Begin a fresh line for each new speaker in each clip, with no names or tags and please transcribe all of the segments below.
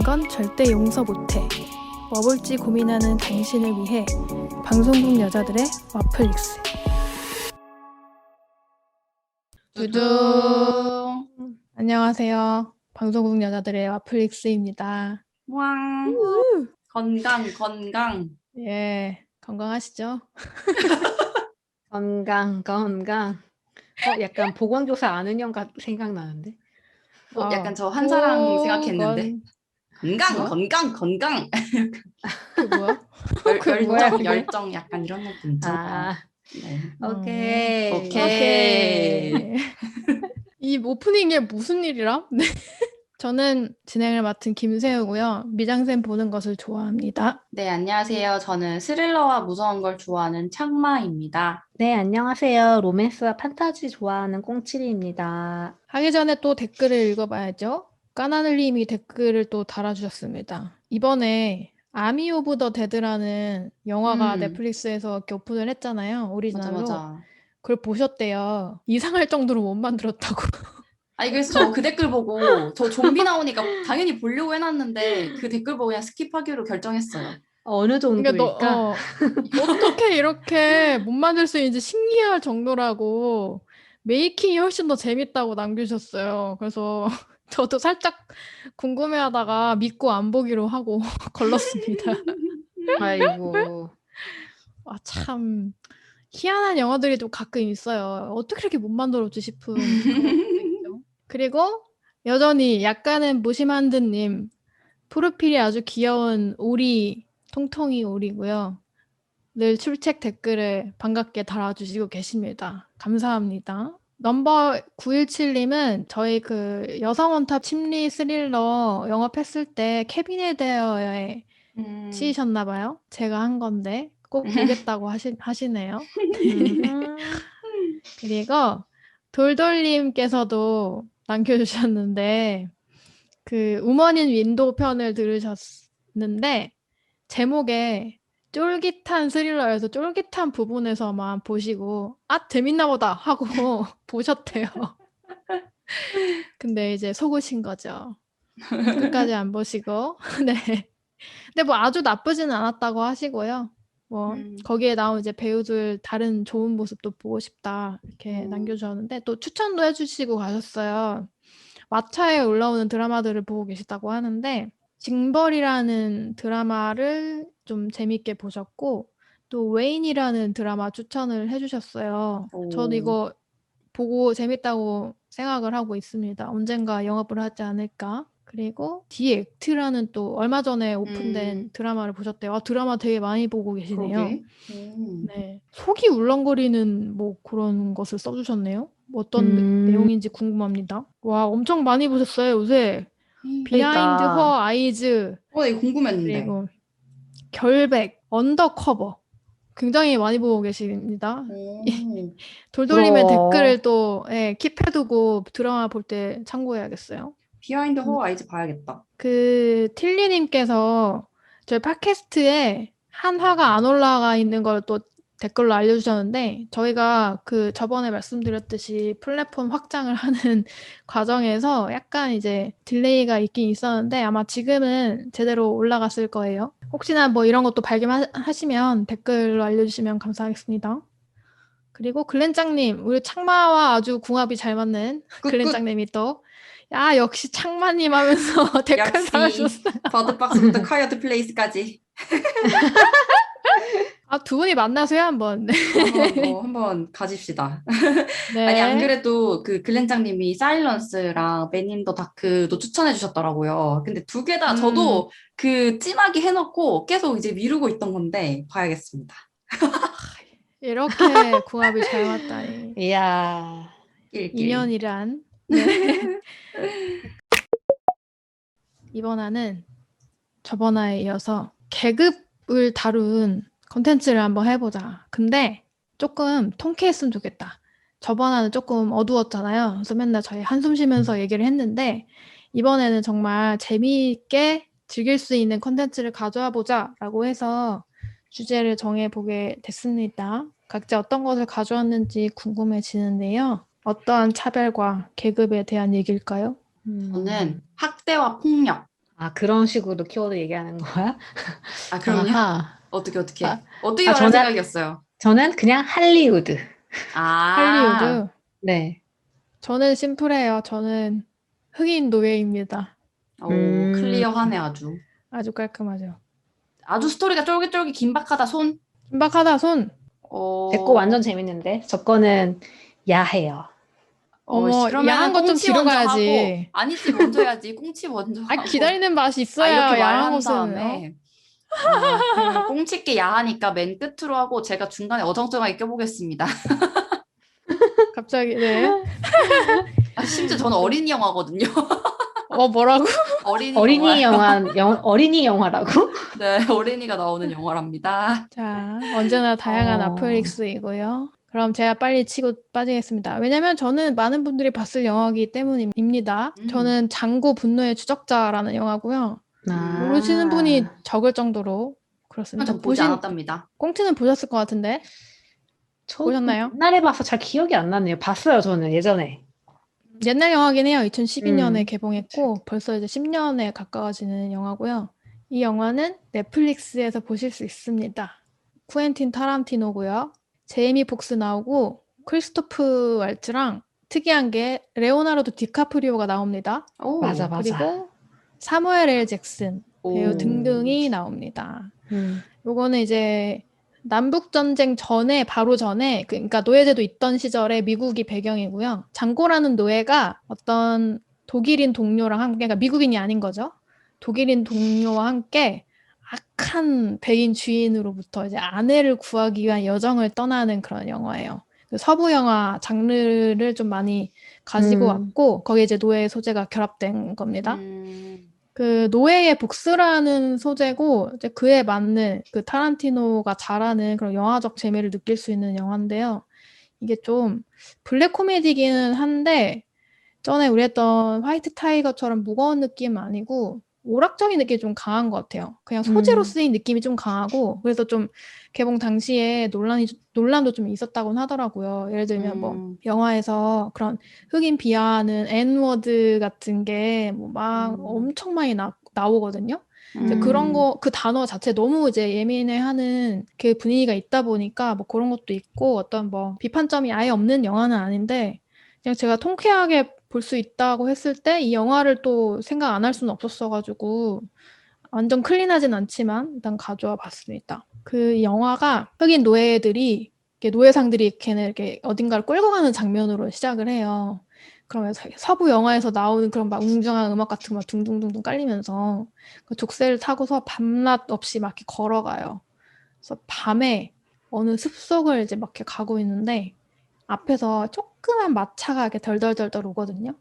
건 절대 용서 못해. 뭐 볼지 고민하는 당신을 위해 방송국 여자들의 와플릭스.
두둥.
안녕하세요. 방송국 여자들의 와플릭스입니다.
왕. 건강.
예, 건강하시죠?
건강. 약간 보건교사 아는 형 생각나는데.
약간 저 한사랑 생각했는데.
뭐?
건강.
그게 뭐야? 그게 뭐야, 그게?
열정 약간 이런 느낌 있잖아.
아,
네.
오케이.
이 오프닝에 무슨 일이람? 네. 저는 진행을 맡은 김세우고요. 미장센 보는 것을 좋아합니다.
네, 안녕하세요. 저는 스릴러와 무서운 걸 좋아하는 창마입니다.
네, 안녕하세요. 로맨스와 판타지 좋아하는 꽁치리입니다.
하기 전에 또 댓글을 읽어봐야죠. 까나늘님이 댓글을 또 달아주셨습니다. 이번에 아미 오브 더 데드라는 영화가 넷플릭스에서 이렇게 오픈을 했잖아요. 오리지널로.
맞아.
그걸 보셨대요. 이상할 정도로 못 만들었다고.
아니, 그래서 저 그 댓글 보고 저 좀비 나오니까 당연히 보려고 해놨는데 그 댓글 보고 그냥 스킵하기로 결정했어요.
어느 정도일까?
어떻게 이렇게 못 만들 수 있는지 신기할 정도라고 메이킹이 훨씬 더 재밌다고 남기셨어요. 그래서 저도 살짝 궁금해하다가 믿고 안 보기로 하고 걸렀습니다.
아이고.
참 희한한 영화들이 또 가끔 있어요. 어떻게 이렇게 못 만들었지 싶은 그런 것도 있죠. 그리고 여전히 약간은 무심한 듯님 프로필이 아주 귀여운 오리, 통통이 오리고요. 늘 출첵 댓글을 반갑게 달아주시고 계십니다. 감사합니다. 넘버 917님은 저희 그 여성 원탑 심리 스릴러 영업했을 때 캐비넷 데어에 치이셨나봐요. 제가 한 건데 꼭 보겠다고 하시네요. 그리고 돌돌님께서도 남겨주셨는데 그 우먼인 윈도우 편을 들으셨는데 제목에 쫄깃한 스릴러여서 쫄깃한 부분에서만 보시고 재밌나 보다 하고 보셨대요. 근데 이제 속으신 거죠. 끝까지 안 보시고. 네. 근데 뭐 아주 나쁘진 않았다고 하시고요. 뭐 거기에 나온 이제 배우들 다른 좋은 모습도 보고 싶다 이렇게 남겨주셨는데 또 추천도 해주시고 가셨어요. 왓챠에 올라오는 드라마들을 보고 계시다고 하는데 징벌이라는 드라마를 좀 재밌게 보셨고 또 웨인이라는 드라마 추천을 해주셨어요. 저도 이거 보고 재밌다고 생각을 하고 있습니다. 언젠가 영업을 하지 않을까. 그리고 디 액트라는 또 얼마 전에 오픈된 드라마를 보셨대요. 드라마 되게 많이 보고 계시네요. 네. 속이 울렁거리는 뭐 그런 것을 써주셨네요. 어떤 내용인지 궁금합니다. 와, 엄청 많이 보셨어요, 요새. 비하인드 허 아이즈.
이거 궁금했는데.
그리고 결백, 언더커버. 굉장히 많이 보고 계십니다. 돌돌님의 댓글을 또 킵해두고 드라마 볼 때 참고해야겠어요.
비하인드 허 아이즈 봐야겠다.
그 틸리님께서 저희 팟캐스트에 한 화가 안 올라가 있는 걸 또 댓글로 알려주셨는데 저희가 그 저번에 말씀드렸듯이 플랫폼 확장을 하는 과정에서 약간 이제 딜레이가 있긴 있었는데 아마 지금은 제대로 올라갔을 거예요. 혹시나 뭐 이런 것도 발견하시면 댓글로 알려주시면 감사하겠습니다. 그리고 글렌짱님, 우리 창마와 아주 궁합이 잘 맞는 글렌짱님이 또 역시 창마님 하면서 댓글 달아주셨어요.
버드박스부터 콰이어트 플레이스까지.
두 분이 만나세요 한번.
한번 가집시다.
네.
아니 안 그래도 그 글렌장님이 사일런스랑 맨인더 다크도 추천해 주셨더라고요. 근데 두 개 다 저도 그 찜하게 해놓고 계속 이제 미루고 있던 건데 봐야겠습니다.
이렇게 궁합이 잘 맞다니.
이야.
인연이란. 네. 이번 화는 저번 화에 이어서 계급을 다룬 컨텐츠를 한번 해보자. 근데 조금 통쾌했으면 좋겠다. 저번 화는 조금 어두웠잖아요. 그래서 맨날 저희 한숨 쉬면서 얘기를 했는데 이번에는 정말 재미있게 즐길 수 있는 컨텐츠를 가져와 보자라고 해서 주제를 정해보게 됐습니다. 각자 어떤 것을 가져왔는지 궁금해지는데요. 어떠한 차별과 계급에 대한 얘기일까요?
저는 학대와 폭력
아, 그런 식으로 키워드 얘기하는 거야?
아, 그럼요.
아하.
어떻게
아,
어떻게
아,
말할
저는,
생각이었어요?
저는 그냥 할리우드.
아,
할리우드.
네.
저는 심플해요. 저는 흑인 노예입니다.
오,
음,
클리어하네 아주.
아주 깔끔하죠.
아주 스토리가 쫄깃쫄깃 긴박하다 손.
긴박하다 손.
제 거
어,
완전 재밌는데. 저 거는 야해요.
어머,
그러면은
야한 것 좀
꽁치
뒤로
먼저 하고
가야지.
아니지 먼저 해야지. 꽁치 먼저
아,
하고.
기다리는 맛이
아, 이렇게
있어야 야한
말한
것은, 어?
다음에 그러면 꽁치께 야하니까 맨 끝으로 하고 제가 중간에 어정쩡하게 껴보겠습니다.
갑자기, 네.
아, 심지어 저는 어린이 영화거든요.
뭐라고?
어린이 영화예요.
어린이 영화라고?
네, 어린이가 나오는 영화랍니다.
자, 언제나 다양한
어,
아플릭스이고요. 그럼 제가 빨리 치고 빠지겠습니다. 왜냐면 저는 많은 분들이 봤을 영화이기 때문입니다.
음,
저는 장고 분노의 추적자라는 영화고요. 모르시는 분이
아,
적을 정도로 그렇습니다.
전 보지 않았답니다.
꽁트는 보셨을 것 같은데
저
보셨나요?
옛날에 봐서 잘 기억이 안 나네요. 봤어요, 저는 예전에.
옛날 영화긴 해요. 2012년에
음,
개봉했고 벌써 이제 10년에 가까워지는 영화고요. 이 영화는 넷플릭스에서 보실 수 있습니다. 쿠엔틴 타란티노고요. 제이미 폭스 나오고 크리스토프 왈츠랑 특이한 게 레오나르도 디카프리오가 나옵니다.
맞아,
오,
맞아.
그리고 사무엘 L 잭슨 배우
오,
등등이 나옵니다.
음,
요거는 이제 남북 전쟁 전에 바로 전에 그러니까 노예제도 있던 시절에 미국이 배경이고요. 장고라는 노예가 어떤 독일인 동료랑 함께 그러니까 미국인이 아닌 거죠. 독일인 동료와 함께 악한 백인 주인으로부터 이제 아내를 구하기 위한 여정을 떠나는 그런 영화예요. 그 서부 영화 장르를 좀 많이 가지고
음,
왔고 거기에 이제 노예 소재가 결합된 겁니다.
음,
그 노예의 복수라는 소재고 이제 그에 맞는 그 타란티노가 잘하는 그런 영화적 재미를 느낄 수 있는 영화인데요. 이게 좀 블랙 코미디기는 한데 전에 우리 했던 화이트 타이거처럼 무거운 느낌은 아니고 오락적인 느낌이 좀 강한 것 같아요. 그냥 소재로
음,
쓰인 느낌이 좀 강하고 그래서 좀 개봉 당시에 논란도 좀 있었다고는 하더라고요. 예를 들면 뭐
음,
영화에서 그런 흑인 비하하는 N워드 같은 게 뭐 막
음,
엄청 많이 나오거든요. 이제 그런
음,
거, 그 단어 자체 너무 이제 예민해하는 그 분위기가 있다 보니까 뭐 그런 것도 있고 어떤 뭐 비판점이 아예 없는 영화는 아닌데 그냥 제가 통쾌하게 볼 수 있다고 했을 때 이 영화를 또 생각 안 할 수는 없었어가지고 완전 클린하진 않지만 일단 가져와 봤습니다. 그 영화가 흑인 노예들이 노예상들이 걔네 이렇게 어딘가를 끌고 가는 장면으로 시작을 해요. 그러면 서부 영화에서 나오는 그런 막 웅장한 음악 같은 거 막 둥둥둥둥 깔리면서 그 족쇄를 타고서 밤낮 없이 막 이렇게 걸어가요. 그래서 밤에 어느 숲속을 이제 막 이렇게 가고 있는데 앞에서 조그만 마차가 이렇게 덜덜덜덜 오거든요.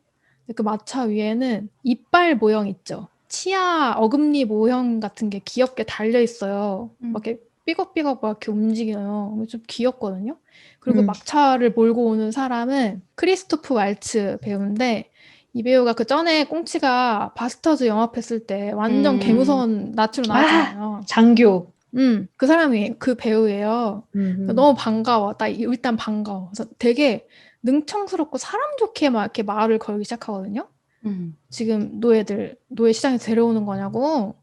근데 그 마차 위에는 이빨 모형 있죠. 치아 어금니 모형 같은 게 귀엽게 달려 있어요. 막 이렇게 삐걱삐걱 막 이렇게 움직여요. 좀 귀엽거든요. 그리고
음.
막차를 몰고 오는 사람은 크리스토프 왈츠 배우인데 이 배우가 그 전에 꽁치가 바스터즈 영업했을 때 완전
음,
개무서운 낯으로
아,
나왔잖아요.
장교.
그 사람이 그 배우예요.
음,
너무 반가워. 나 일단 반가워. 그래서 되게 능청스럽고 사람 좋게 막 이렇게 말을 걸기 시작하거든요.
음,
지금 노예 시장에서 데려오는 거냐고.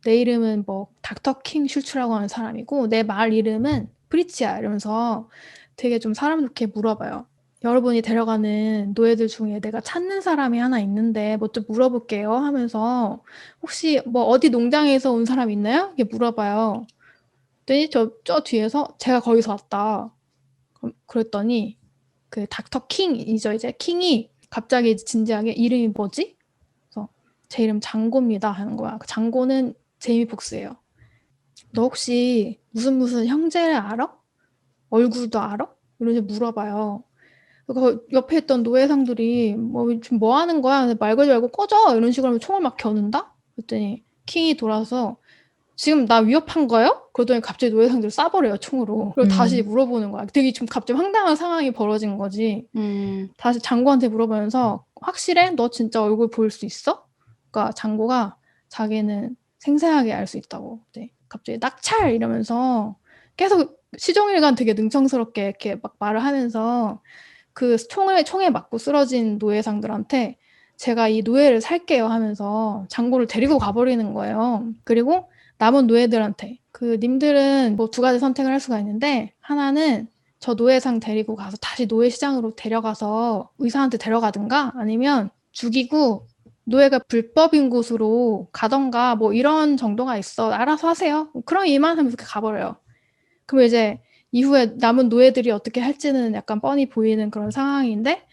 내 이름은 뭐 닥터 킹 슐츠라고 하는 사람이고 내 말 이름은 프리치야 이러면서 되게 좀 사람 좋게 물어봐요. 여러분이 데려가는 노예들 중에 내가 찾는 사람이 하나 있는데 뭐 좀 물어볼게요 하면서 혹시 뭐 어디 농장에서 온 사람 있나요? 이렇게 물어봐요. 그랬더니 저 뒤에서 제가 거기서 왔다. 그랬더니 그 닥터 킹이죠. 이제 킹이 갑자기 진지하게 이름이 뭐지? 그래서 제 이름 장고입니다 하는 거야. 그 장고는 제이미 폭스예요. 너 혹시 무슨 형제를 알아? 얼굴도 알아? 이런 식으로 물어봐요. 그 옆에 있던 노예상들이 지금 뭐 하는 거야? 말 걸지 말고 꺼져! 이런 식으로 하면 총을 막 겨눈다? 그랬더니 킹이 돌아서 지금 나 위협한 거예요? 그러더니 갑자기 노예상들 쏴버려요, 총으로. 그리고 다시 물어보는 거야. 되게 좀 갑자기 황당한 상황이 벌어진 거지.
음,
다시 장고한테 물어보면서 확실해? 너 진짜 얼굴 볼 수 있어? 그러니까 장고가 자기는 생생하게 알 수 있다고. 네. 갑자기 낙찰! 이러면서 계속 시종일관 되게 능청스럽게 이렇게 막 말을 하면서 그 총에 맞고 쓰러진 노예상들한테 제가 이 노예를 살게요 하면서 장고를 데리고 가버리는 거예요. 그리고 남은 노예들한테 님들은 뭐 2가지 선택을 할 수가 있는데, 하나는 저 노예상 데리고 가서 다시 노예 시장으로 데려가서 의사한테 데려가든가, 아니면 죽이고 노예가 불법인 곳으로 가던가, 뭐 이런 정도가 있어. 알아서 하세요. 그럼 이만 하면서 가버려요. 그럼 이제 이후에 남은 노예들이 어떻게 할지는 약간 뻔히 보이는 그런 상황인데,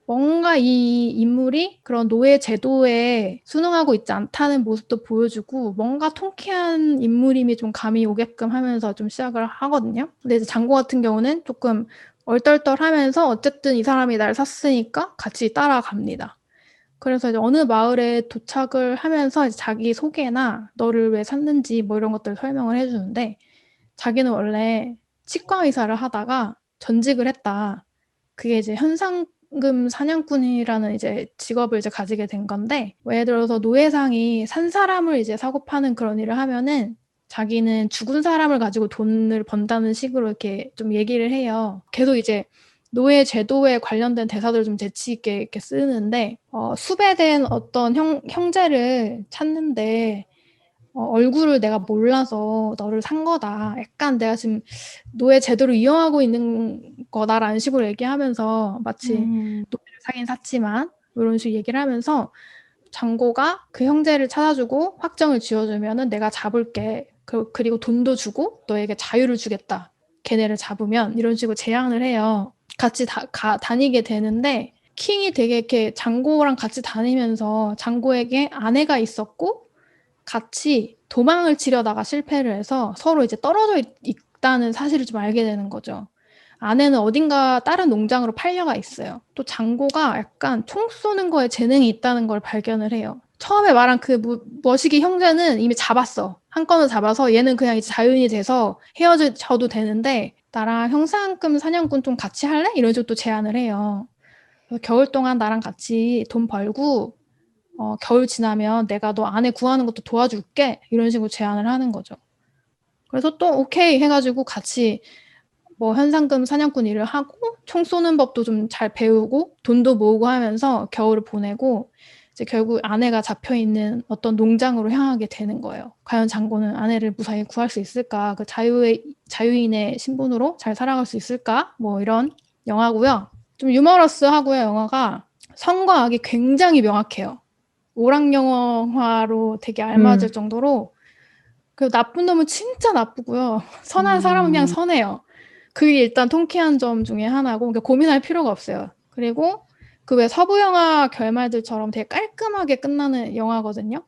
뭔가 이 인물이 그런 노예 제도에 순응하고 있지 않다는 모습도 보여주고, 뭔가 통쾌한 인물임이 좀 감이 오게끔 하면서 좀 시작을 하거든요. 근데 이제 장고 같은 경우는 조금 얼떨떨하면서 어쨌든 이 사람이 날 샀으니까 같이 따라갑니다. 그래서 이제 어느 마을에 도착을 하면서 이제 자기 소개나 너를 왜 샀는지 뭐 이런 것들 설명을 해주는데, 자기는 원래 치과 의사를 하다가 전직을 했다. 그게 이제 현상금 사냥꾼이라는 이제 직업을 이제 가지게 된 건데, 예를 들어서 노예상이 산 사람을 이제 사고 파는 그런 일을 하면은 자기는 죽은 사람을 가지고 돈을 번다는 식으로 이렇게 좀 얘기를 해요. 계속 이제 노예 제도에 관련된 대사들을 좀 재치 있게 이렇게 쓰는데, 수배된 어떤 형제를 찾는데, 얼굴을 내가 몰라서 너를 산 거다. 약간 내가 지금 노예 제도를 이용하고 있는 거다라는 식으로 얘기하면서, 마치 노예를 사긴 샀지만 이런 식으로 얘기를 하면서, 장고가 그 형제를 찾아주고 확정을 지어주면은 내가 잡을게. 그리고 돈도 주고 너에게 자유를 주겠다. 걔네를 잡으면, 이런 식으로 제안을 해요. 같이 다니게 되는데, 킹이 되게 이렇게 장고랑 같이 다니면서 장고에게 아내가 있었고 같이 도망을 치려다가 실패를 해서 서로 이제 떨어져 있다는 사실을 좀 알게 되는 거죠. 아내는 어딘가 다른 농장으로 팔려가 있어요. 또 장고가 약간 총 쏘는 거에 재능이 있다는 걸 발견을 해요. 처음에 말한 머시기 형제는 이미 잡았어. 한 건을 잡아서 얘는 그냥 이제 자유인이 돼서 헤어져도 되는데, 나랑 형상금 사냥꾼 좀 같이 할래? 이런 식으로 또 제안을 해요. 그래서 겨울 동안 나랑 같이 돈 벌고 겨울 지나면 내가 너 아내 구하는 것도 도와줄게. 이런 식으로 제안을 하는 거죠. 그래서 또 오케이 해가지고 같이 뭐 현상금 사냥꾼 일을 하고 총 쏘는 법도 좀 잘 배우고 돈도 모으고 하면서 겨울을 보내고, 이제 결국 아내가 잡혀있는 어떤 농장으로 향하게 되는 거예요. 과연 장고는 아내를 무사히 구할 수 있을까? 그 자유인의 신분으로 잘 살아갈 수 있을까? 뭐 이런 영화고요. 좀 유머러스하고요. 영화가 선과 악이 굉장히 명확해요. 오락영화로 되게 알맞을 정도로. 그 나쁜 놈은 진짜 나쁘고요. 선한 사람은 그냥 선해요. 그게 일단 통쾌한 점 중에 하나고, 그러니까 고민할 필요가 없어요. 그리고 그 왜 서부 영화 결말들처럼 되게 깔끔하게 끝나는 영화거든요.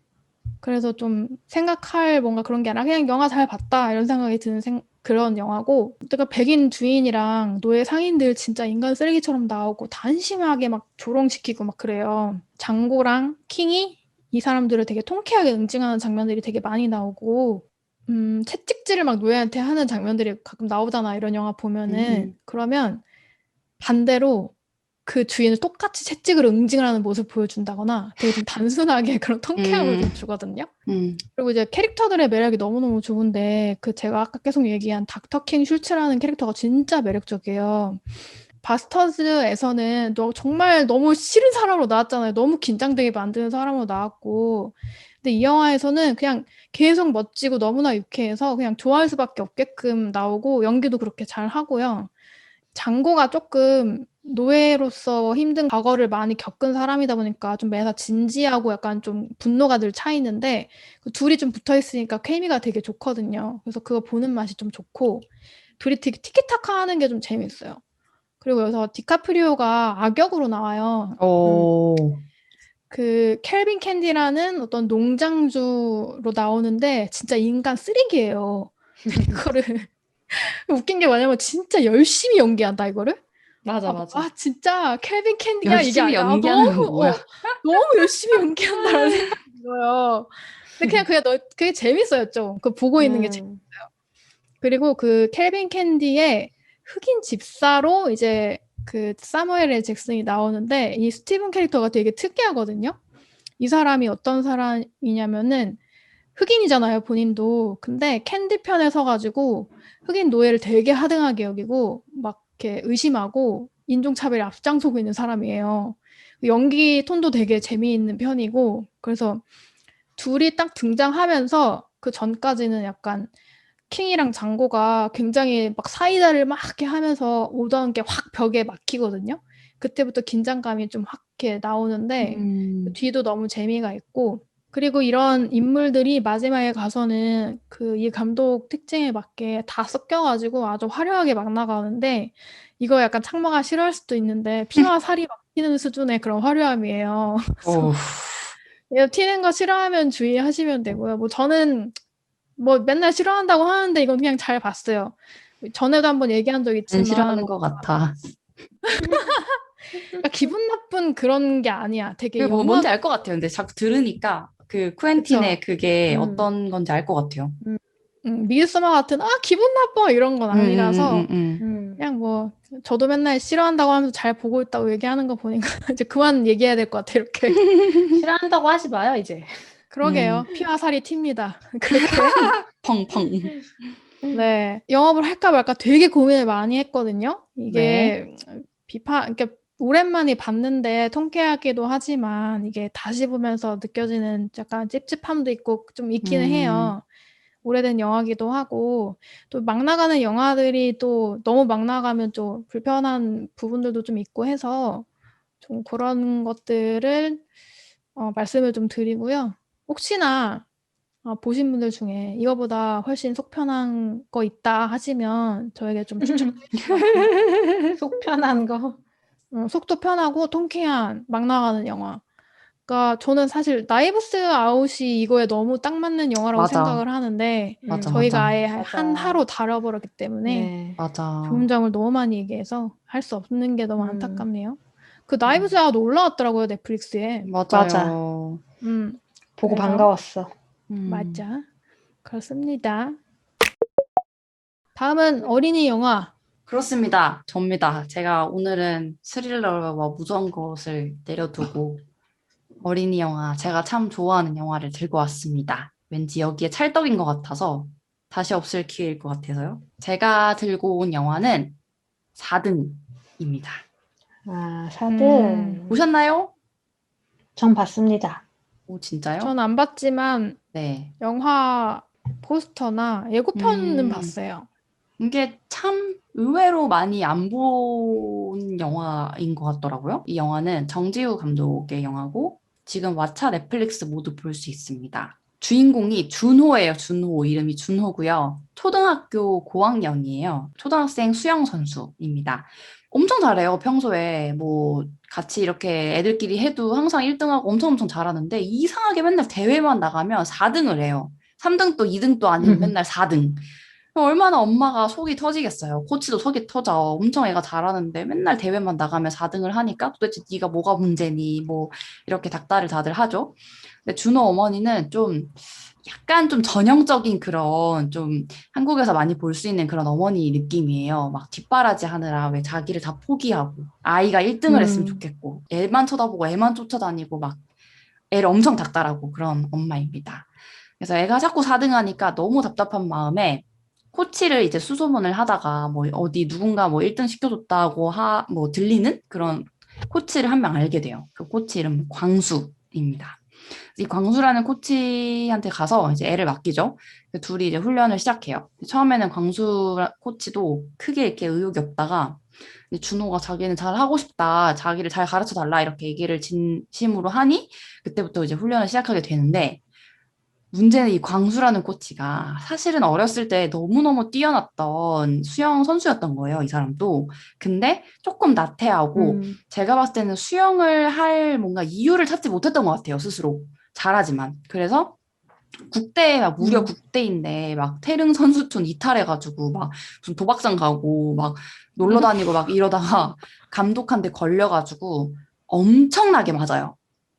그래서 좀 생각할 뭔가 그런 게 아니라 그냥 영화 잘 봤다 이런 생각이 드는 그런 영화고, 그러니까 백인 주인이랑 노예 상인들 진짜 인간 쓰레기처럼 나오고 단심하게 막 조롱시키고 막 그래요. 장고랑 킹이 이 사람들을 되게 통쾌하게 응징하는 장면들이 되게 많이 나오고, 채찍질을 막 노예한테 하는 장면들이 가끔 나오잖아, 이런 영화 보면은. 그러면 반대로 그 주인을 똑같이 채찍을 응징을 하는 모습을 보여준다거나 되게 좀 단순하게 그런 통쾌함을 좀 주거든요. 그리고 이제 캐릭터들의 매력이 너무너무 좋은데, 제가 아까 계속 얘기한 닥터 킹 슐츠라는 캐릭터가 진짜 매력적이에요. 바스터즈에서는 정말 너무 싫은 사람으로 나왔잖아요. 너무 긴장되게 만드는 사람으로 나왔고, 근데 이 영화에서는 그냥 계속 멋지고 너무나 유쾌해서 그냥 좋아할 수밖에 없게끔 나오고, 연기도 그렇게 잘 하고요. 장고가 조금 노예로서 힘든 과거를 많이 겪은 사람이다 보니까 좀 매사 진지하고 약간 좀 분노가 늘 차 있는데, 그 둘이 좀 붙어 있으니까 케미가 되게 좋거든요. 그래서 그거 보는 맛이 좀 좋고, 둘이 되게 티키타카 하는 게 좀 재밌어요. 그리고 여기서 디카프리오가 악역으로 나와요. 그 켈빈 캔디라는 어떤 농장주로 나오는데 진짜 인간 쓰레기예요. 이거를 웃긴 게 뭐냐면 진짜 열심히 연기한다, 이거를.
맞아.
진짜 켈빈 캔디가 이게
열심히
아니라
연기하는 건 뭐야?
너무 열심히 연기한다는 생각이 들어요. 근데 그게 재밌어요, 좀. 그 보고 있는 게 재밌어요. 그리고 그 켈빈 캔디의 흑인 집사로 이제 그 사무엘 L. 잭슨이 나오는데, 이 스티븐 캐릭터가 되게 특이하거든요. 이 사람이 어떤 사람이냐면은 흑인이잖아요, 본인도. 근데 캔디 편에 서가지고 흑인 노예를 되게 하등하게 여기고 막 이렇게 의심하고 인종차별에 앞장서고 있는 사람이에요. 연기 톤도 되게 재미있는 편이고 그래서 둘이 딱 등장하면서 그 전까지는 약간 킹이랑 장고가 굉장히 막 사이다를 막 이렇게 하면서 오던 게 확 벽에 막히거든요. 그때부터 긴장감이 좀 확 이렇게 나오는데 그 뒤도 너무 재미가 있고 그리고 이런 인물들이 마지막에 가서는 그 이 감독 특징에 맞게 다 섞여가지고 아주 화려하게 막 나가는데 이거 약간 창모가 싫어할 수도 있는데 피와 살이 막 튀는 수준의 그런 화려함이에요. 그래서
오,
이거 튀는 거 싫어하면 주의하시면 되고요. 뭐 저는 뭐 맨날 싫어한다고 하는데 이건 그냥 잘 봤어요. 전에도 한번 얘기한 적
안
있지만
싫어하는
뭐
것 같아.
그러니까 기분 나쁜 그런 게 아니야. 되게
뭐
영화
뭔지 알 것 같아요. 근데 자꾸 들으니까 그
그쵸?
쿠엔틴의 그게
음,
어떤 건지 알 것 같아요.
미드소마 같은 기분 나빠 이런 건 아니라서
음.
그냥 뭐 저도 맨날 싫어한다고 하면서 잘 보고 있다고 얘기하는 거 보니까 이제 그만 얘기해야 될 것 같아 이렇게.
싫어한다고 하지 마요, 이제.
그러게요. 피와 살이 튑니다. 그렇게.
펑펑.
네, 영업을 할까 말까 되게 고민을 많이 했거든요.
네.
이게 그러니까 오랜만에 봤는데 통쾌하기도 하지만 이게 다시 보면서 느껴지는 약간 찝찝함도 있고 좀 있기는
음,
해요. 오래된 영화기도 하고 또 막 나가는 영화들이 또 너무 막 나가면 좀 불편한 부분들도 좀 있고 해서 좀 그런 것들을 말씀을 좀 드리고요. 혹시나 보신 분들 중에 이거보다 훨씬 속 편한 거 있다 하시면 저에게 좀 추천해 주시면
속 편한 거.
속도 편하고 통쾌한 막 나가는 영화. 그러니까 저는 사실 나이브스 아웃이 이거에 너무 딱 맞는 영화라고
맞아.
생각을 하는데
맞아,
저희가
맞아.
아예 한
맞아.
하로 다뤄버렸기 때문에
네.
좋은
맞아.
점을 너무 많이 얘기해서 할 수 없는 게 너무
음.
안타깝네요. 그 나이브스 아웃 올라왔더라고요 넷플릭스에.
맞아.
맞아요.
음
보고
그래서
반가웠어.
음.
맞아 그렇습니다. 다음은 어린이 영화.
그렇습니다. 접니다. 제가 오늘은 스릴러와 무서운 것을 내려두고 어린이 영화, 제가 참 좋아하는 영화를 들고 왔습니다. 왠지 여기에 찰떡인 것 같아서 다시 없을 기회일 것 같아서요. 제가 들고 온 영화는 4등입니다.
아,
음,
4등.
보셨나요?
전 봤습니다.
오, 진짜요?
전 안 봤지만
네.
영화 포스터나 예고편은
음,
봤어요.
이게 참 의외로 많이 안 본 영화인 것 같더라고요. 이 영화는 정지우 감독의 영화고 지금 왓챠 넷플릭스 모두 볼 수 있습니다. 주인공이 준호예요. 준호. 이름이 준호고요. 초등학교 고학년이에요. 초등학생 수영 선수입니다. 엄청 잘해요. 평소에 뭐 같이 이렇게 애들끼리 해도 항상 1등하고 엄청 엄청 잘하는데 이상하게 맨날 대회만 나가면 4등을 해요. 3등도 2등도 아닌 맨날 4등. 얼마나 엄마가 속이 터지겠어요. 코치도 속이 터져. 엄청 애가 잘하는데 맨날 대회만 나가면 4등을 하니까 도대체 네가 뭐가 문제니? 뭐 이렇게 닥달을 다들 하죠. 근데 준호 어머니는 좀 약간 좀 전형적인 그런 좀 한국에서 많이 볼 수 있는 그런 어머니 느낌이에요. 막 뒷바라지 하느라 왜 자기를 다 포기하고 아이가 1등을 했으면
음,
좋겠고 애만 쳐다보고 애만 쫓아다니고 막 애를 엄청 닥달하고 그런 엄마입니다. 그래서 애가 자꾸 4등 하니까 너무 답답한 마음에 코치를 이제 수소문을 하다가 뭐 어디 누군가 뭐 1등 시켜줬다고 뭐 들리는 그런 코치를 한 명 알게 돼요. 그 코치 이름 광수입니다. 이 광수라는 코치한테 가서 이제 애를 맡기죠. 둘이 이제 훈련을 시작해요. 처음에는 광수 코치도 크게 이렇게 의욕이 없다가 준호가 자기는 잘 하고 싶다, 자기를 잘 가르쳐 달라 이렇게 얘기를 진심으로 하니 그때부터 이제 훈련을 시작하게 되는데 문제는 이 광수라는 코치가 사실은 어렸을 때 너무너무 뛰어났던 수영 선수였던 거예요, 이 사람도. 근데 조금 나태하고
음,
제가 봤을 때는 수영을 할 뭔가 이유를 찾지 못했던 것 같아요, 스스로. 잘하지만. 그래서 국대에 막 무려
음,
국대인데 막 태릉 선수촌 이탈해가지고 막 무슨 도박장 가고 막 놀러 다니고 막 이러다가 감독한테 걸려가지고 엄청나게 맞아요.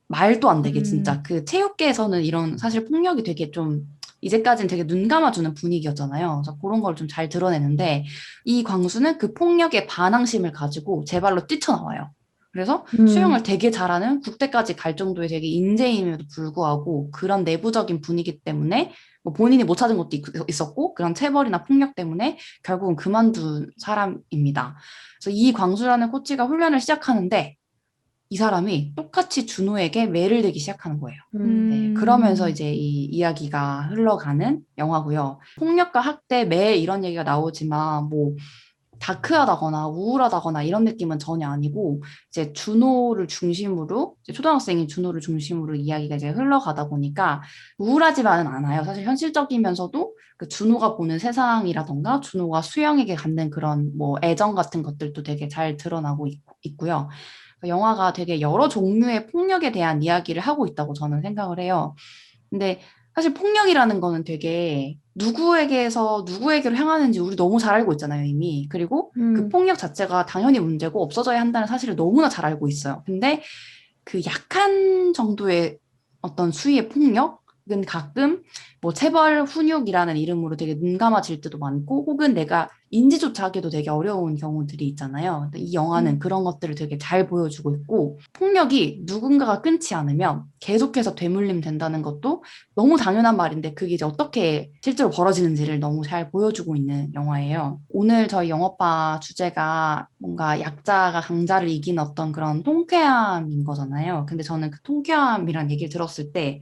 말도 안 되게
음,
진짜 그 체육계에서는 이런 사실 폭력이 되게 좀 이제까지는 되게 눈 감아주는 분위기였잖아요. 그래서 그런 걸 좀 잘 드러내는데 이 광수는 그 폭력에 반항심을 가지고 제 발로 뛰쳐나와요. 그래서 수영을
음,
되게 잘하는 국대까지 갈 정도의 되게 인재임에도 불구하고 그런 내부적인 분위기 때문에 뭐 본인이 못 찾은 것도 있었고 그런 체벌이나 폭력 때문에 결국은 그만둔 사람입니다. 그래서 이 광수라는 코치가 훈련을 시작하는데 이 사람이 똑같이 준호에게 매를 대기 시작하는 거예요.
음.
네, 그러면서 이제 이 이야기가 흘러가는 영화고요. 폭력과 학대, 매 이런 얘기가 나오지만 뭐 다크하다거나 우울하다거나 이런 느낌은 전혀 아니고 이제 준호를 중심으로 이제 초등학생인 준호를 중심으로 이야기가 이제 흘러가다 보니까 우울하지만은 않아요. 사실 현실적이면서도 그 준호가 보는 세상이라던가 준호가 수영에게 갖는 그런 뭐 애정 같은 것들도 되게 잘 드러나고 있고요. 영화가 되게 여러 종류의 폭력에 대한 이야기를 하고 있다고 저는 생각을 해요. 근데 사실 폭력이라는 거는 되게 누구에게서 누구에게로 향하는지 우리 너무 잘 알고 있잖아요, 이미. 그리고 그 폭력 자체가 당연히 문제고 없어져야 한다는 사실을 너무나 잘 알고 있어요. 근데 그 약한 정도의 어떤 수위의 폭력은 가끔 뭐 체벌 훈육이라는 이름으로 되게 눈감아질 때도 많고 혹은 내가 인지조차 하기도 되게 어려운 경우들이 있잖아요. 근데 이 영화는 그런 것들을 되게 잘 보여주고 있고 폭력이 누군가가 끊지 않으면 계속해서 되물림 된다는 것도 너무 당연한 말인데 그게 이제 어떻게 실제로 벌어지는지를 너무 잘 보여주고 있는 영화예요. 오늘 저희 영어과 주제가 뭔가 약자가 강자를 이긴 어떤 그런 통쾌함인 거잖아요. 근데 저는 그 통쾌함이란 얘기를 들었을 때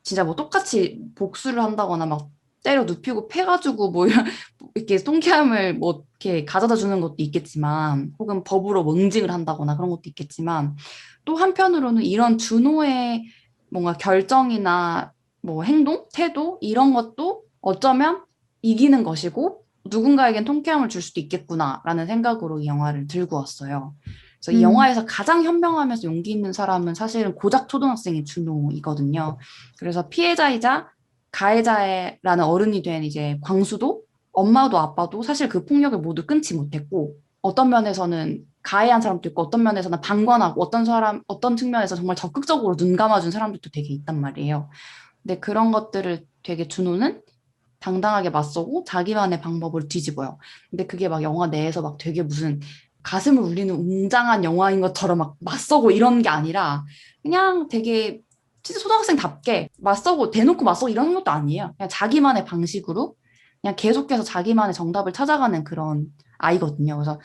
진짜 뭐 똑같이 복수를 한다거나 막 때려 눕히고 패가지고 뭐 이런 이렇게 통쾌함을 뭐 이렇게 가져다 주는 것도 있겠지만 혹은 법으로 뭔징을 한다거나 그런 것도 있겠지만 또 한편으로는 이런 준호의 뭔가 결정이나 뭐 행동, 태도 이런 것도 어쩌면 이기는 것이고 누군가에겐 통쾌함을 줄 수도 있겠구나라는 생각으로 이 영화를 들고 왔어요. 그래서 이 영화에서 가장 현명하면서 용기 있는 사람은 사실은 고작 초등학생인 준호이거든요. 그래서 피해자이자 가해자라는 어른이 된 이제 광수도 엄마도 아빠도 사실 그 폭력을 모두 끊지 못했고 어떤 면에서는 가해한 사람도 있고 어떤 면에서는 방관하고 어떤 측면에서 정말 적극적으로 눈 감아준 사람들도 되게 있단 말이에요. 근데 그런 것들을 되게 준호는 당당하게 맞서고 자기만의 방법을 뒤집어요. 근데 그게 막 영화 내에서 막 되게 무슨 가슴을 울리는 웅장한 영화인 것처럼 막 맞서고 이런 게 아니라 그냥 되게 진짜 초등학생답게 맞서고 대놓고 맞서고 이런 것도 아니에요. 그냥 자기만의 방식으로 그냥 계속해서 자기만의 정답을 찾아가는 그런 아이거든요. 그래서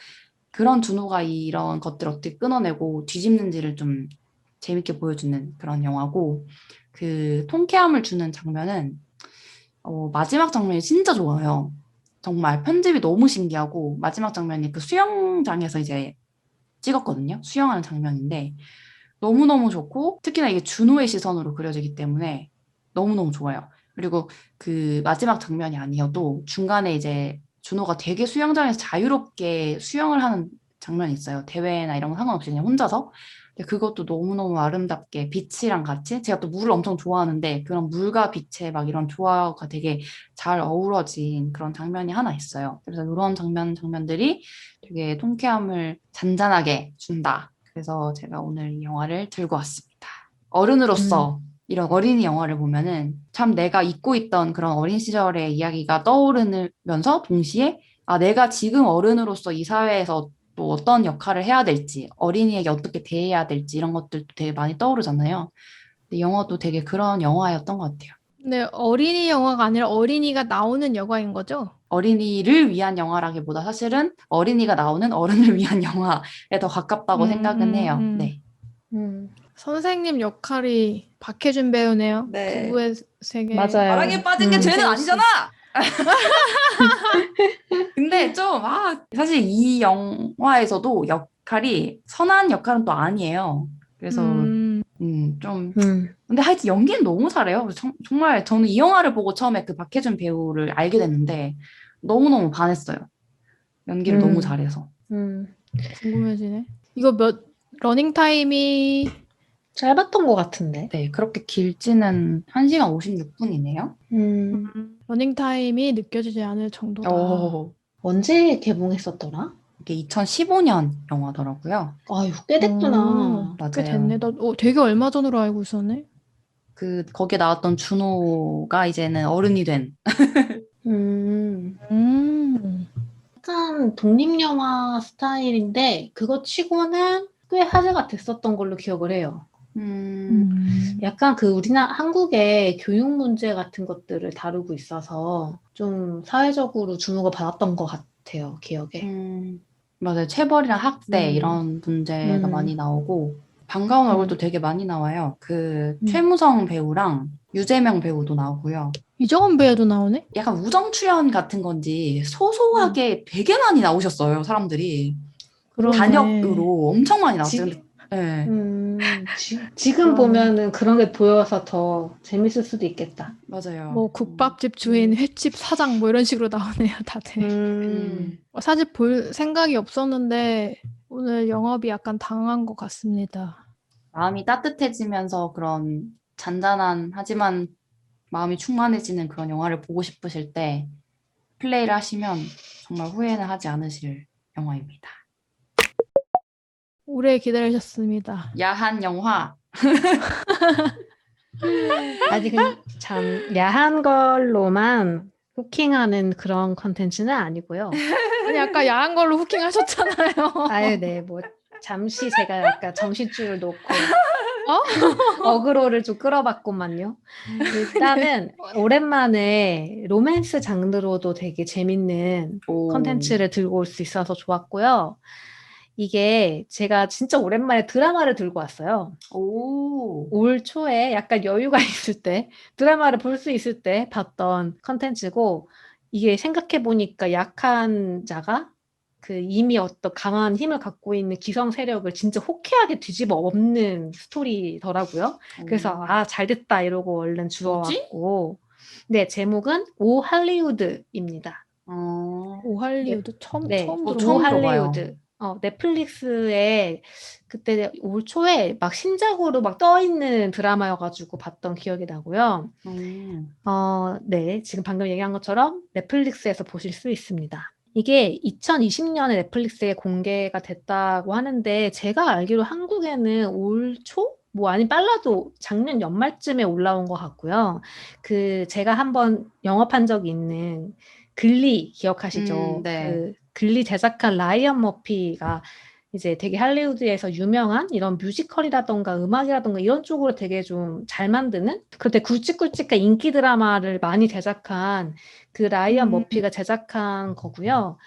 그런 준호가 이런 것들을 어떻게 끊어내고 뒤집는지를 좀 재밌게 보여주는 그런 영화고 그 통쾌함을 주는 장면은 마지막 장면이 진짜 좋아요. 정말 편집이 너무 신기하고 마지막 장면이 그 수영장에서 이제 찍었거든요. 수영하는 장면인데 너무너무 좋고 특히나 이게 준호의 시선으로 그려지기 때문에 너무너무 좋아요. 그리고 그 마지막 장면이 아니어도 중간에 이제 준호가 되게 수영장에서 자유롭게 수영을 하는 장면이 있어요. 대회나 이런 거 상관없이 그냥 혼자서. 근데 그것도 너무너무 아름답게 빛이랑 같이 제가 또 물을 엄청 좋아하는데 그런 물과 빛의 막 이런 조화가 되게 잘 어우러진 그런 장면이 하나 있어요. 그래서 이런 장면들이 되게 통쾌함을 잔잔하게 준다. 그래서 제가 오늘 이 영화를 들고 왔습니다. 어른으로서 이런 어린이 영화를 보면은 참 내가 잊고 있던 그런 어린 시절의 이야기가 떠오르면서 동시에 내가 지금 어른으로서 이 사회에서 또 어떤 역할을 해야 될지, 어린이에게 어떻게 대해야 될지 이런 것들도 되게 많이 떠오르잖아요. 근데 영화도 되게 그런 영화였던 것 같아요.
네, 어린이 영화가 아니라 어린이가 나오는 영화인 거죠?
어린이를 위한 영화라기보다 사실은 어린이가 나오는 어른을 위한 영화에 더 가깝다고 생각은 해요. 네.
선생님 역할이 박해준 배우네요.
네.
부부의 세계.
맞아요.
사랑에 빠진 게 죄는
세우 씨.
아니잖아! 근데 좀, 사실 이 영화에서도 역할이 선한 역할은 또 아니에요. 그래서, 좀, 근데 하여튼 연기는 너무 잘해요. 정말 저는 이 영화를 보고 처음에 그 박해준 배우를 알게 됐는데 너무너무 반했어요. 연기를 너무 잘해서.
궁금해지네. 이거 러닝 타임이
짧았던 것 같은데.
네, 그렇게 길지는 1시간 56분이네요.
러닝 타임이 느껴지지 않을 정도다.
언제 개봉했었더라?
이게 2015년 영화더라고요.
아유, 꽤 됐구나.
꽤
맞아요.
됐네. 나 되게 얼마 전으로 알고 있었네.
거기에 나왔던 준호가 이제는 어른이 된.
약간 독립영화 스타일인데 그거 치고는 꽤 화제가 됐었던 걸로 기억을 해요. 약간 한국의 교육 문제 같은 것들을 다루고 있어서 좀 사회적으로 주목을 받았던 것 같아요, 기억에.
맞아요. 체벌이랑 학대 이런 문제가 많이 나오고 반가운 얼굴도 되게 많이 나와요. 그 최무성 배우랑 유재명 배우도 나오고요.
이정은 배우도 나오네?
약간 우정 출연 같은 건지 소소하게 되게 많이 나오셨어요, 사람들이.
그러네.
단역으로 엄청 많이 나왔어요. 네.
지금 보면은 그런 게 보여서 더 재밌을 수도 있겠다.
맞아요.
뭐 국밥집 주인, 횟집 사장 뭐 이런 식으로 나오네요, 다들. 사실 볼 생각이 없었는데 오늘 영업이 약간 당한 것 같습니다.
마음이 따뜻해지면서 그런 잔잔한 하지만 마음이 충만해지는 그런 영화를 보고 싶으실 때 플레이를 하시면 정말 후회는 하지 않으실 영화입니다.
오래 기다리셨습니다.
야한 영화.
아직은 참 야한 걸로만 후킹하는 그런 컨텐츠는 아니고요.
아니 아까 야한 걸로 후킹 하셨잖아요.
아유, 네, 뭐 잠시 제가 약간 정신줄을 놓고 어그로를 좀 끌어봤구만요. 일단은 오랜만에 로맨스 장르로도 되게 재밌는 컨텐츠를 들고 올 수 있어서 좋았고요. 이게 제가 진짜 오랜만에 드라마를 들고 왔어요. 올 초에 약간 여유가 있을 때 드라마를 볼 수 있을 때 봤던 컨텐츠고, 이게 생각해보니까 약한 자가 그 이미 어떤 강한 힘을 갖고 있는 기성 세력을 진짜 호쾌하게 뒤집어 엎는 스토리더라고요. 그래서 잘됐다 이러고 얼른 주워왔고, 네, 제목은 오 할리우드입니다.
오 할리우드 처음
오
처음
할리우드. 넷플릭스에 그때 올 초에 막 신작으로 막 떠 있는 드라마여가지고 봤던 기억이 나고요. 네, 지금 방금 얘기한 것처럼 넷플릭스에서 보실 수 있습니다. 이게 2020년에 넷플릭스에 공개가 됐다고 하는데, 제가 알기로 한국에는 올 초? 뭐 아니 빨라도 작년 연말쯤에 올라온 것 같고요. 제가 한번 영업한 적이 있는 글리 기억하시죠?
네.
글리 제작한 라이언 머피가 이제 되게 할리우드에서 유명한 이런 뮤지컬이라던가 음악이라던가 이런 쪽으로 되게 좀 잘 만드는, 그때 굵직굵직한 인기 드라마를 많이 제작한 그 라이언 머피가 제작한 거고요.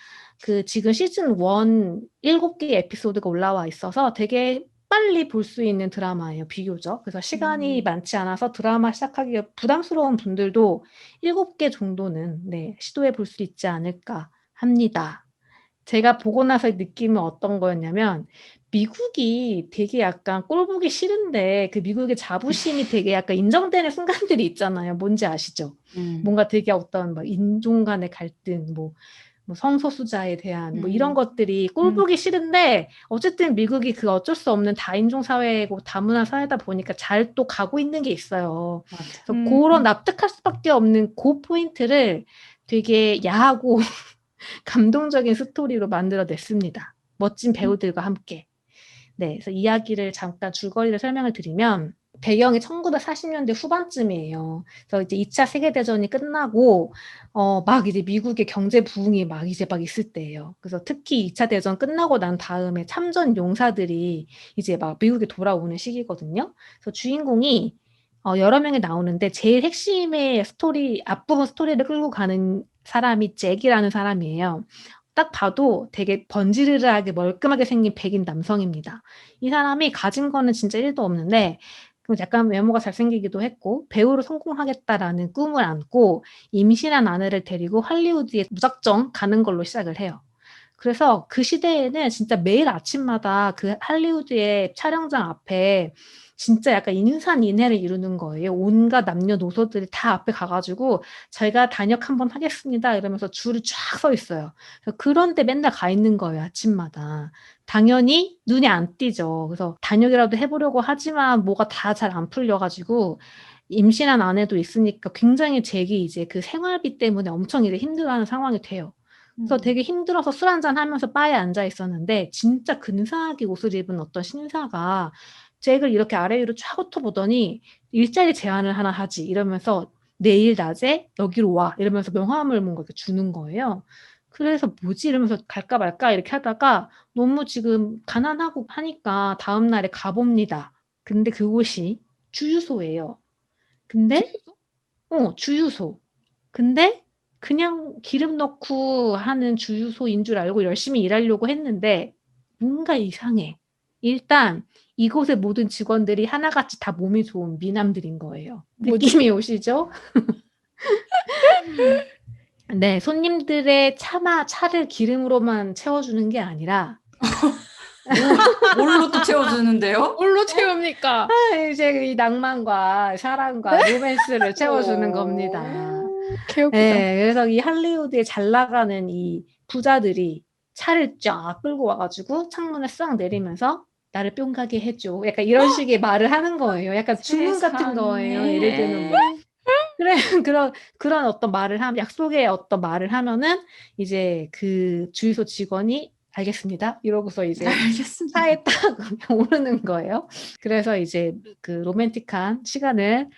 지금 시즌 1 7개 에피소드가 올라와 있어서 되게 빨리 볼 수 있는 드라마예요, 비교적. 그래서 시간이 많지 않아서 드라마 시작하기가 부담스러운 분들도 7개 정도는 시도해 볼 수 있지 않을까 합니다. 제가 보고 나서 느낌은 어떤 거였냐면, 미국이 되게 약간 꼴 보기 싫은데 그 미국의 자부심이 되게 약간 인정되는 순간들이 있잖아요. 뭔지 아시죠? 뭔가 되게 어떤 막 인종 간의 갈등, 뭐 성소수자에 대한 뭐 이런 것들이 꼴 보기 싫은데, 어쨌든 미국이 그 어쩔 수 없는 다인종 사회고 다문화 사회다 보니까 잘 또 가고 있는 게 있어요. 그래서 그런 납득할 수밖에 없는 그 포인트를 되게 야하고 감동적인 스토리로 만들어냈습니다. 멋진 배우들과 함께. 네, 그래서 이야기를 잠깐 줄거리를 설명을 드리면, 배경이 1940년대 후반쯤이에요. 그래서 이제 2차 세계대전이 끝나고, 막 이제 미국의 경제 부흥이 막 있을 때예요. 그래서 특히 2차 대전 끝나고 난 다음에 참전 용사들이 이제 막 미국에 돌아오는 시기거든요. 그래서 주인공이 여러 명이 나오는데, 제일 핵심의 앞부분 스토리를 끌고 가는 사람이 잭이라는 사람이에요. 딱 봐도 되게 번지르르하게 멀끔하게 생긴 백인 남성입니다. 이 사람이 가진 거는 진짜 1도 없는데, 약간 외모가 잘생기기도 했고 배우로 성공하겠다라는 꿈을 안고 임신한 아내를 데리고 할리우드에 무작정 가는 걸로 시작을 해요. 그래서 그 시대에는 진짜 매일 아침마다 그 할리우드의 촬영장 앞에 진짜 약간 인산인해를 이루는 거예요. 온갖 남녀노소들이 다 앞에 가가지고 저희가 단역 한번 하겠습니다 이러면서 줄을 쫙 서 있어요. 그런데 맨날 가 있는 거예요, 아침마다. 당연히 눈이 안 띄죠. 그래서 단역이라도 해보려고 하지만 뭐가 다 잘 안 풀려가지고 임신한 아내도 있으니까 굉장히 잭이 이제 그 생활비 때문에 엄청 이제 힘들어하는 상황이 돼요. 그래서 되게 힘들어서 술 한잔 하면서 바에 앉아 있었는데, 진짜 근사하게 옷을 입은 어떤 신사가 잭을 이렇게 아래 위로 쫙 훑어보더니 일자리 제안을 하나 하지 이러면서 내일 낮에 여기로 와 이러면서 명함을 뭔가 이렇게 주는 거예요. 그래서 뭐지 이러면서 갈까 말까 이렇게 하다가 너무 지금 가난하고 하니까 다음 날에 가봅니다. 근데 그곳이 주유소예요. 근데 주유소. 근데 그냥 기름 넣고 하는 주유소인 줄 알고 열심히 일하려고 했는데 뭔가 이상해. 일단 이곳의 모든 직원들이 하나같이 다 몸이 좋은 미남들인 거예요.
뭐지?
느낌이 오시죠? 네, 손님들의 차를 기름으로만 채워주는 게 아니라
뭘로 또 채워주는데요?
뭘로 채웁니까?
이제 이 낭만과 사랑과 로맨스를 채워주는 겁니다.
개웃기다.
네, 그래서 이 할리우드에 잘 나가는 이 부자들이 차를 쫙 끌고 와가지고 창문을 싹 내리면서 나를 뿅 가게 해줘. 약간 이런 식의 말을 하는 거예요. 약간 주문 같은 거예요. 예를 들면 뭐. 그래, 그런 어떤 말을 하면, 약속의 어떤 말을 하면은 이제 그 주유소 직원이 알겠습니다. 이러고서 이제
알겠습니다.
차에 딱 오르는 거예요. 그래서 이제 그 로맨틱한 시간을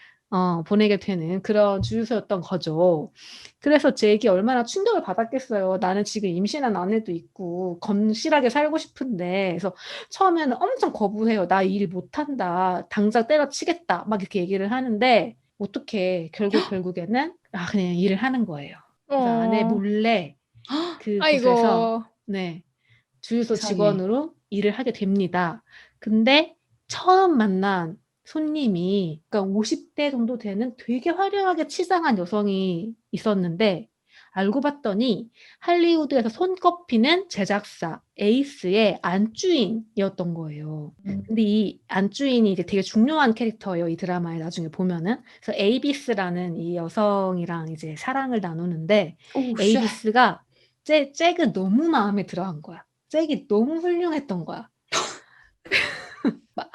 보내게 되는 그런 주유소였던 거죠. 그래서 잭이 얼마나 충격을 받았겠어요. 나는 지금 임신한 아내도 있고 건실하게 살고 싶은데, 그래서 처음에는 엄청 거부해요. 나 일 못한다. 당장 때려치겠다. 막 이렇게 얘기를 하는데 어떻게 결국에는 그냥 일을 하는 거예요. 그래서 아내 몰래 그곳에서
아이고.
네, 주유소
세상에.
직원으로 일을 하게 됩니다. 근데 처음 만난 손님이 그러니까 50대 정도 되는 되게 화려하게 치장한 여성이 있었는데 알고 봤더니 할리우드에서 손꼽히는 제작사 에이스의 안주인이었던 거예요. 근데 이 안주인이 이제 되게 중요한 캐릭터예요. 이 드라마에 나중에 보면은. 그래서 에이비스라는 이 여성이랑 이제 사랑을 나누는데
오, 쉣.
에이비스가 잭은 너무 마음에 들어한 거야. 잭이 너무 훌륭했던 거야.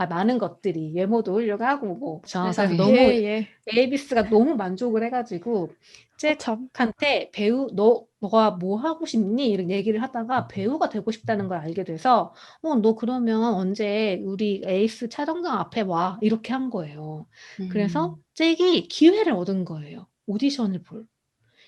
많은 것들이 외모도 훌륭하고 뭐. 그래서
세상에.
너무
예.
에이비스가 너무 만족을 해가지고
참.
잭한테 너가 뭐 하고 싶니? 이런 얘기를 하다가 배우가 되고 싶다는 걸 알게 돼서 너 그러면 언제 우리 에이스 촬영장 앞에 와? 이렇게 한 거예요. 그래서 잭이 기회를 얻은 거예요. 오디션을 볼.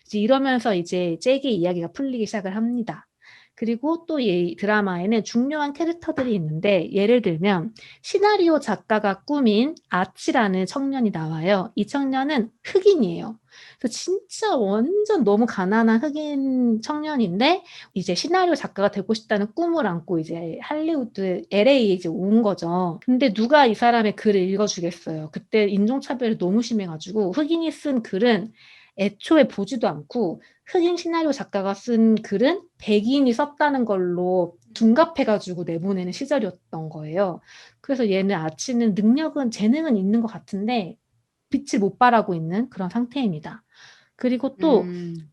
이제 이러면서 이제 잭의 이야기가 풀리기 시작을 합니다. 그리고 또 이 드라마에는 중요한 캐릭터들이 있는데 예를 들면 시나리오 작가가 꾸민 아치라는 청년이 나와요. 이 청년은 흑인이에요. 그래서 진짜 완전 너무 가난한 흑인 청년인데 이제 시나리오 작가가 되고 싶다는 꿈을 안고 이제 할리우드 LA에 이제 온 거죠. 근데 누가 이 사람의 글을 읽어주겠어요. 그때 인종차별이 너무 심해가지고 흑인이 쓴 글은 애초에 보지도 않고 흑인 시나리오 작가가 쓴 글은 백인이 썼다는 걸로 둔갑해가지고 내보내는 시절이었던 거예요. 그래서 얘는 아치는 재능은 있는 것 같은데 빛을 못 발하고 있는 그런 상태입니다. 그리고 또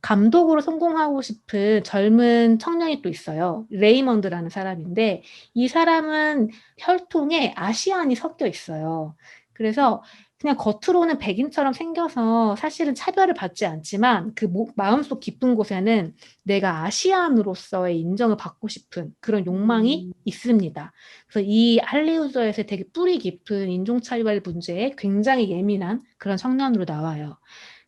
감독으로 성공하고 싶은 젊은 청년이 또 있어요. 레이먼드라는 사람인데 이 사람은 혈통에 아시안이 섞여 있어요. 그래서 그냥 겉으로는 백인처럼 생겨서 사실은 차별을 받지 않지만 그 마음속 깊은 곳에는 내가 아시안으로서의 인정을 받고 싶은 그런 욕망이 있습니다. 그래서 이 할리우드에서 되게 뿌리 깊은 인종차별 문제에 굉장히 예민한 그런 청년으로 나와요.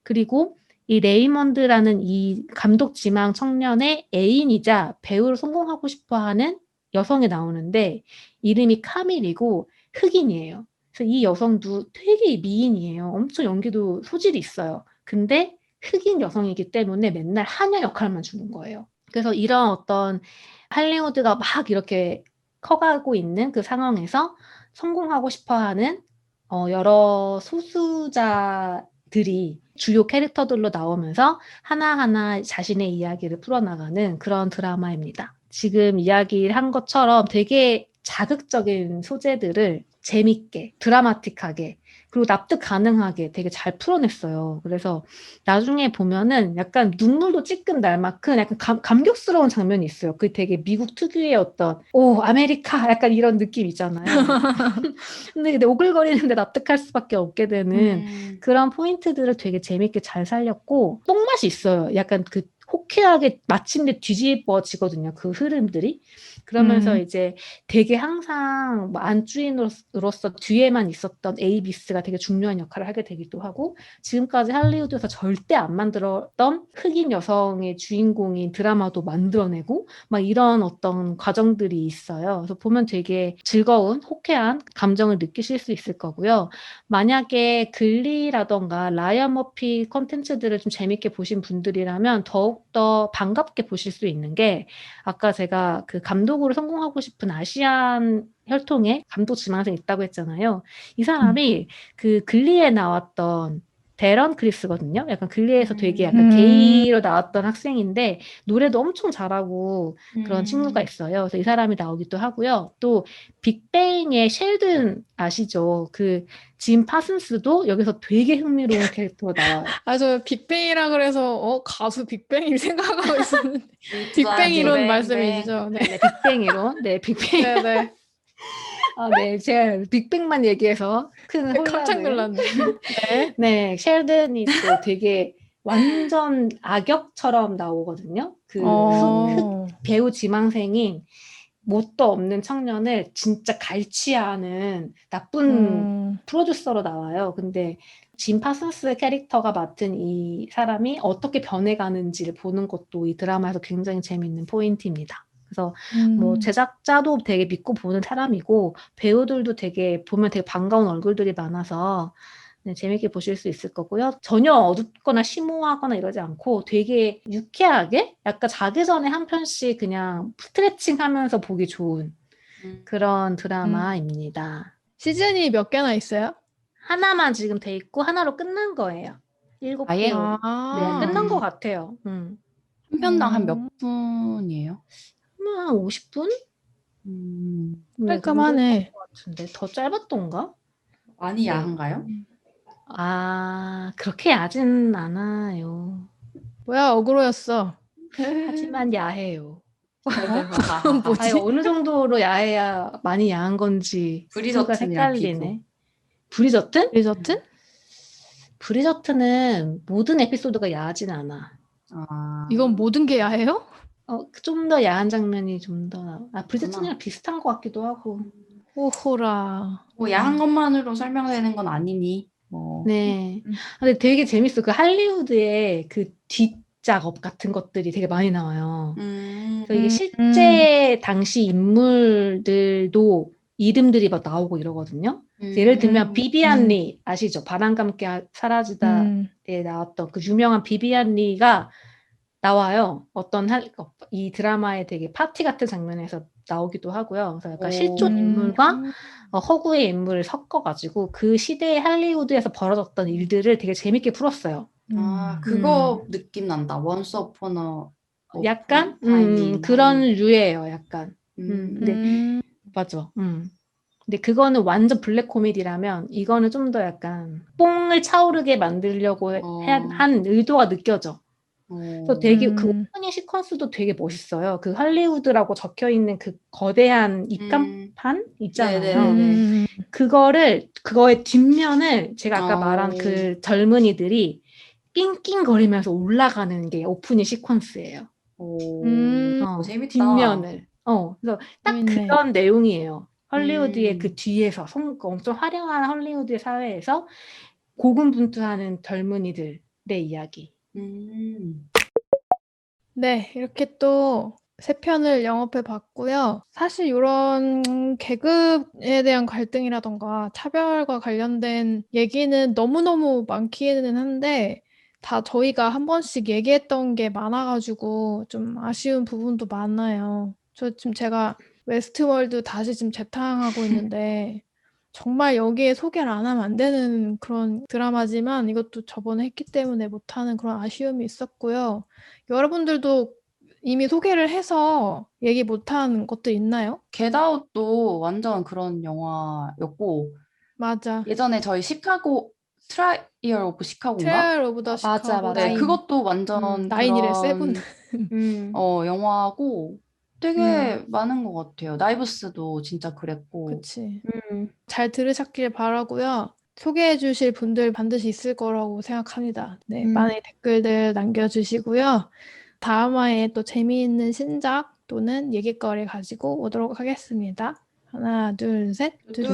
그리고 이 레이먼드라는 이 감독 지망 청년의 애인이자 배우로 성공하고 싶어하는 여성이 나오는데 이름이 카밀이고 흑인이에요. 그래서 이 여성도 되게 미인이에요. 엄청 연기도 소질이 있어요. 근데 흑인 여성이기 때문에 맨날 하녀 역할만 주는 거예요. 그래서 이런 어떤 할리우드가 막 이렇게 커가고 있는 그 상황에서 성공하고 싶어하는 여러 소수자들이 주요 캐릭터들로 나오면서 하나하나 자신의 이야기를 풀어나가는 그런 드라마입니다. 지금 이야기를 한 것처럼 되게 자극적인 소재들을 재밌게, 드라마틱하게, 그리고 납득 가능하게 되게 잘 풀어냈어요. 그래서 나중에 보면은 약간 눈물도 찔끔 날 만큼 약간 감격스러운 장면이 있어요. 그 되게 미국 특유의 어떤, 아메리카! 약간 이런 느낌 있잖아요. 근데 오글거리는데 납득할 수밖에 없게 되는 그런 포인트들을 되게 재밌게 잘 살렸고, 똥맛이 있어요. 약간 그 호쾌하게 마침내 뒤집어지거든요. 그 흐름들이. 그러면서 이제 되게 항상 안주인으로서 뒤에만 있었던 에이비스가 되게 중요한 역할을 하게 되기도 하고 지금까지 할리우드에서 절대 안 만들었던 흑인 여성의 주인공인 드라마도 만들어내고 막 이런 어떤 과정들이 있어요. 그래서 보면 되게 즐거운 호쾌한 감정을 느끼실 수 있을 거고요. 만약에 글리라던가 라이언 머피 콘텐츠들을 좀 재밌게 보신 분들이라면 더욱 더욱더 반갑게 보실 수 있는 게 아까 제가 그 감독으로 성공하고 싶은 아시안 혈통의 감독 지망생이 있다고 했잖아요. 이 사람이 그 글리에 나왔던 데런 크리스거든요. 약간 글리에서 되게 약간 게이로 나왔던 학생인데 노래도 엄청 잘하고 그런 친구가 있어요. 그래서 이 사람이 나오기도 하고요. 또 빅뱅의 셸든 아시죠? 그 짐 파슨스도 여기서 되게 흥미로운 캐릭터가 나와요.
아, 저 빅뱅이라 그래서 가수 빅뱅이 생각하고 있었는데 빅뱅 이론 말씀이시죠? 네.
네, 빅뱅 이론. 네, 빅뱅.
네네.
네, 제가 빅뱅만 얘기해서 큰
깜짝
혼란을.
놀랐네. 네.
네, 셸든이 또 되게 완전 악역처럼 나오거든요. 그 배우 지망생인 뭣도 없는 청년을 진짜 갈취하는 나쁜 프로듀서로 나와요. 근데 짐 파슨스 캐릭터가 맡은 이 사람이 어떻게 변해가는지를 보는 것도 이 드라마에서 굉장히 재밌는 포인트입니다. 그래서 뭐 제작자도 되게 믿고 보는 사람이고 배우들도 되게 보면 되게 반가운 얼굴들이 많아서 네, 재밌게 보실 수 있을 거고요. 전혀 어둡거나 심오하거나 이러지 않고 되게 유쾌하게 약간 자기 전에 한 편씩 그냥 스트레칭 하면서 보기 좋은 그런 드라마입니다.
시즌이 몇 개나 있어요?
하나만 지금 돼 있고 하나로 끝난 거예요. 7개.
아예?
네, 끝난 것 같아요.
한 편당 한 몇 분이에요?
한 50분?
깔끔하네.
같은데 더 짧았던가?
많이 야한가요?
그렇게 야진 않아요.
뭐야, 어그로였어.
하지만 야해요.
뭐지?
어느 정도로 야해야 많이 야한 건지
브리저튼이랑
헷갈리네. 브리저튼?
리저튼?
브리저튼은 모든 에피소드가 야하진 않아.
이건 모든 게 야해요?
좀 더 야한 장면이 좀 더 브리저튼이랑 비슷한 것 같기도 하고.
오호라.
뭐 야한 것만으로 설명되는 건 아니니.
네. 근데 되게 재밌어. 그 할리우드의 그 뒷작업 같은 것들이 되게 많이 나와요. 그래서 이게 실제 당시 인물들도 이름들이 막 나오고 이러거든요. 예를 들면 비비안 리 아시죠? 바람과 함께 사라지다에 나왔던 그 유명한 비비안 리가 나와요. 이 드라마에 되게 파티 같은 장면에서 나오기도 하고요. 그래서 약간 실존 인물과 허구의 인물을 섞어가지고 그 시대의 할리우드에서 벌어졌던 일들을 되게 재밌게 풀었어요.
그거 느낌 난다. Once Upon a
약간
Time
그런 류예요. 약간. 근데 맞아. 근데 그거는 완전 블랙 코미디라면 이거는 좀 더 약간 뽕을 차오르게 만들려고 한 의도가 느껴져. 그래서 되게 그 오프닝 시퀀스도 되게 멋있어요. 그 할리우드라고 적혀 있는 그 거대한 입간판 있잖아요. 그거의 뒷면을 제가 아까 말한 그 젊은이들이 낑낑거리면서 올라가는 게 오프닝 시퀀스예요.
재밌다.
뒷면을. 그래서 딱 그런 내용이에요. 헐리우드의 그 뒤에서 엄청 화려한 헐리우드의 사회에서 고군분투하는 젊은이들의 이야기.
네, 이렇게 또 3편을 영업해 봤고요. 사실 이런 계급에 대한 갈등이라던가 차별과 관련된 얘기는 너무너무 많기는 한데 다 저희가 한 번씩 얘기했던 게 많아가지고 좀 아쉬운 부분도 많아요. 제가 웨스트월드 다시 지금 재탕하고 있는데 정말 여기에 소개를 안 하면 안 되는 그런 드라마지만 이것도 저번에 했기 때문에 못하는 그런 아쉬움이 있었고요. 여러분들도 이미 소개를 해서 얘기 못한 것도 있나요?
겟아웃도 완전 그런 영화였고
맞아.
예전에 저희 트라이얼 오브 시카고인가?
트라이얼 오브 더 시카고.
네, 그것도 완전
나인이래, 세븐.
영화고 되게 많은 것 같아요. 나이브스도 진짜 그랬고.
그치. 잘 들으셨길 바라고요. 소개해 주실 분들 반드시 있을 거라고 생각합니다. 네, 많은 댓글들 남겨주시고요. 다음 화에 또 재미있는 신작 또는 얘기거리 가지고 오도록 하겠습니다. 하나, 둘, 셋. 뚜두.